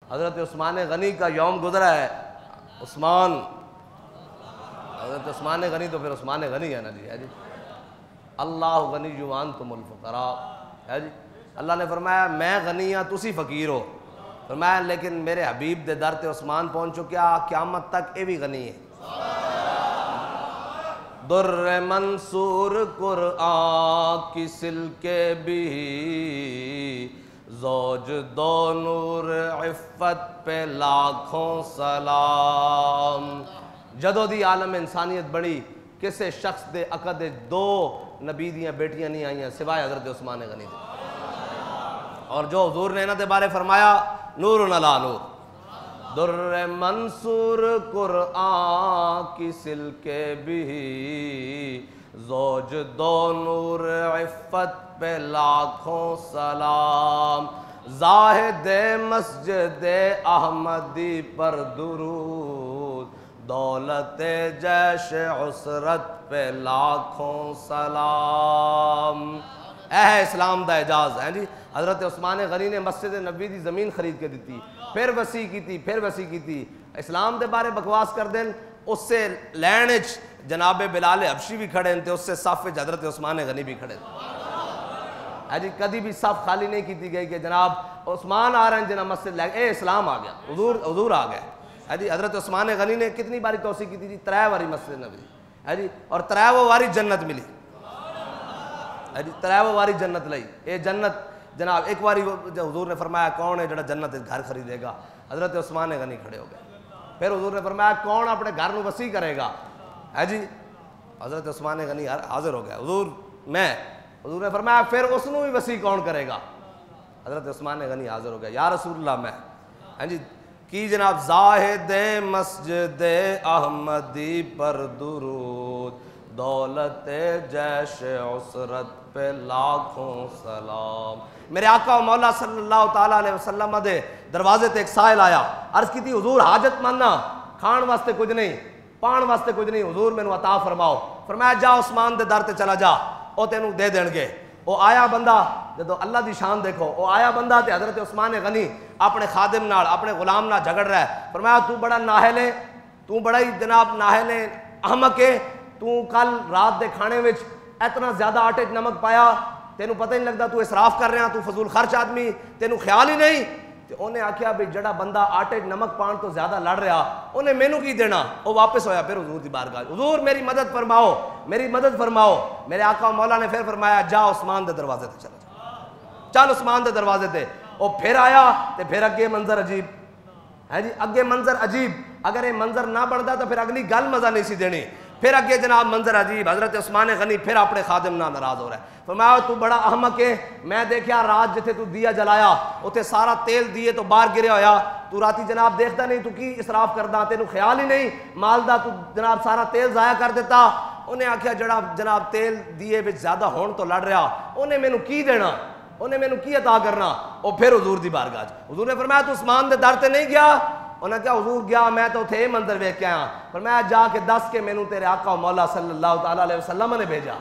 हज़रत उस्मान गनी का यौम गुजरा है। उस्मान, हज़रत उस्मान गनी तो फिर उस्मान गनी है ना जी, है जी। अल्लाह गनी जुवान तुमुल फुकरा, है जी। अल्लाह ने फरमाया मैं गनी हाँ तुसी फकीर हो। फरमाया लेकिन मेरे हबीब दे दर ते उस्मान पहुँच चुक्या, क़यामत तक ये भी गनी है। दुर्र मंसूर कुरआन की सिल्के भी, ज़ौज दो नूर इफ़्फ़त पे लाखों सलाम। जदों दी आलम इंसानियत बड़ी, किसे शख्स दे अकद दो नबी दियाँ बेटियाँ नहीं आईयां सिवाय हज़रत उस्मान गनी दे। और जो हुजूर ने इन्हां दे बारे फरमाया नूरुन अला नूर, दुर्र मंसूर कुरआन की सिल्के भी, ज़ौज दो नूर इफ़्फ़त पे लाखों सलाम। ज़ाहिद मस्जिद अहमदी पर दुरूद, दौलत जैश उसरत पे लाखों सलाम। है इस्लाम दा एजाज़ है जी। हज़रत उस्मान गनी ने मस्जिद नबी दी ज़मीन खरीद के दी, फिर वसी की थी, फिर वसी की थी। इस्लाम के बारे बकवास कर दें, उससे लैन जनाब बिलाल हबशी भी खड़े थे, उससे सफ़ हज़रत उस्मान गनी भी खड़े है जी। कभी भी सफ़ खाली नहीं की गई कि जनाब उस्मान आ रहे हैं जना मस्जिद लै ए इस्लाम आ गया, हुजूर आ गया है जी। हज़रत उस्मान गनी ने कितनी बारी तोसी की थी जी, 3 बारी मस्जिद नबी है जी। और 3 बारी जन्नत मिली है जी, 3 बारी जन्नत लई। ये जन्नत जनाब एक बारी हुजूर ने फरमाया कौन है जरा जन्नत घर खरीदेगा, हज़रत उस्मान गनी खड़े हो गए। फिर हुजूर ने फरमाया कौन अपने घर में वसी करेगा, है जी। हज़रत उस्मान गनी हाजिर हो गया, हुजूर मैं। हुजूर ने फरमाया फिर उसनों भी वसी कौन करेगा, हज़रत उस्मान गनी हाजिर हो गया, या रसूलल्लाह मैं, है जी। की जनाब ज़ाहिद मस्जिद अहमदी पर दुरूद, दौलत जैश उसरत पे लाखों सलाम। मेरे आका मौला सल्लल्लाहु ताला अलैहि वसल्लम दे दरवाजे ते एक साहिल आया, अर्ज की थी हुजूर हाजत मानना, खान वास्ते कुछ नहीं, पान वास्ते कुछ नहीं, हुजूर मैनू अता फरमाओ। फरमाया जा उस्मान दे दर ते चला जा, वो तेनू दे देंगे। वो आया बंदा, जो अल्लाह की शान देखो, वो आया बंदा ते हज़रत उस्मान गनी अपने खादिम नाल अपने गुलाम नाल झगड़ रहा है। फरमाया तू बड़ा नाहल है, तू बड़ा ही जनाब नाहल है, अहमक है, तू कल रात के खाने में इतना ज़्यादा आटे च नमक पाया, तेनू पता ही नहीं लगता, तू इसराफ कर रहा, तू फजूल खर्च आदमी, तेनू ख्याल ही नहीं। तो उन्हें आख्या भी जड़ा बंदा आटे च नमक पान तो ज़्यादा लड़ रहा, उन्हें मैनू की देना। वो वापस होया फिर हुजूर की बारगाह, हुजूर मेरी मदद फरमाओ, मेरी मदद फरमाओ। मेरे आका मौला ने फिर फरमाया जा उस्मान दे दरवाजे ते चला जा, चल उस्मान दे दरवाजे ते। वो फिर आया तो फिर अगे मंजर अजीब है जी, अगे मंजर अजीब। अगर ये मंजर ना बनता तो फिर अगली गल मजा नहीं सी देनी। फिर अगे जनाब मंजर अजीब, हज़रत उस्मान गनी फिर अपने खादिम नाल नाराज हो रहा है। फरमाया तू बड़ा अहमक है, मैं देखा रात जिथे तू दिया जलाया उथे सारा तेल दिए तो बाहर गिरया होया, तू राती जनाब देखता नहीं, तू की इसराफ करदा, तेनू ख्याल ही नहीं माल दा, तू जनाब सारा तेल जाया कर देता। उन्हें आख्या जड़ा जनाब तेल दिए विच ज्यादा होण तो लड़ रहा, उन्हें मैनू की देना, उन्हें मैनू की अता करना। वो फिर हुजूर दी बारगाह च, हुजूर ने फरमाया तू उस्मान दे दर ते नहीं गया? उन्हें क्या हुजूर गया, मैं तो उथे मंजर वेख के आया। फरमाया जाके दस के मैनू तेरे आका मौला सल्लल्लाहु ताला अलैहि वसल्लम ने भेजा।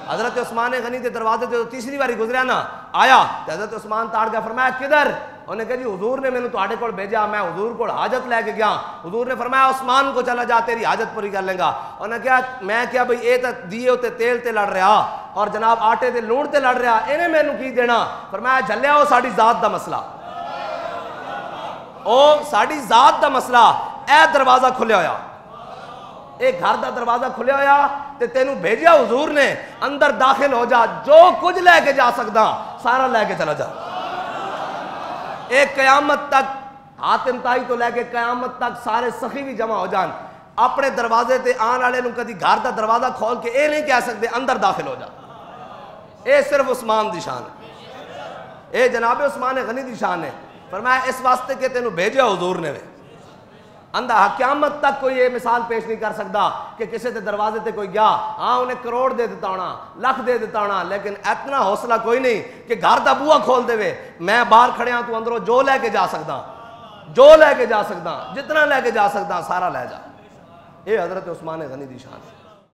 हज़रत उस्मान गनी के दरवाजे ते तीसरी बारी गुजरिया ना, आया तो हज़रत उस्मान ताड़ गया। फरमाया किधर? उन्हें कहा जी हुजूर ने मैनू तुहाडे कोल भेजा, मैं हुजूर कोल हाजत लैके गया। हुजूर ने फरमाया उस्मान को चला जा, तेरी हाजत पूरी कर लेगा। उन्हें क्या, मैं क्या भाई ये तो दिए उत्ते तेल ते लड़ रहा और जनाब आटे ते लूण ते लड़ रहा, इन्हें मैनू की देना? फरमाया झल्लिया वो साडी जात दा मसला, ओ साडी जात दा मसला। ए दरवाजा खुलिया होया, एक घर का दरवाजा खुलिया होया ते तेनू भेजा हुजूर ने, अंदर दाखिल हो जा, जो कुछ लैके जा सकता सारा लैके चला जा। एक कयामत तक हातिम ताई तो लैके कयामत तक सारे सखी भी जमा हो जान, अपने दरवाजे ते आने वाले नू कदी घर का दरवाजा खोल के ये नहीं कह सकते अंदर दाखिल हो जा। ये सिर्फ उस्मान दी शान है, ये जनाब उस्मान गनी दी शान है। फरमाया इस वास्ते के तेनू भेजा हुजूर ने। अंधा क़यामत तक कोई ये मिसाल पेश नहीं कर सकता कि किसी के दरवाजे ते कोई गया, हाँ उन्हें करोड़ दे देता होना, लख दे देता होना, लेकिन इतना हौसला कोई नहीं कि घर का बूहा खोल देवे, मैं बाहर खड़े तू अंदरों जो लैके जा सकता, जो लैके जा सकता, जितना लैके जा सकता सारा लै जा। ये हज़रत उस्मान गनी दी शान है।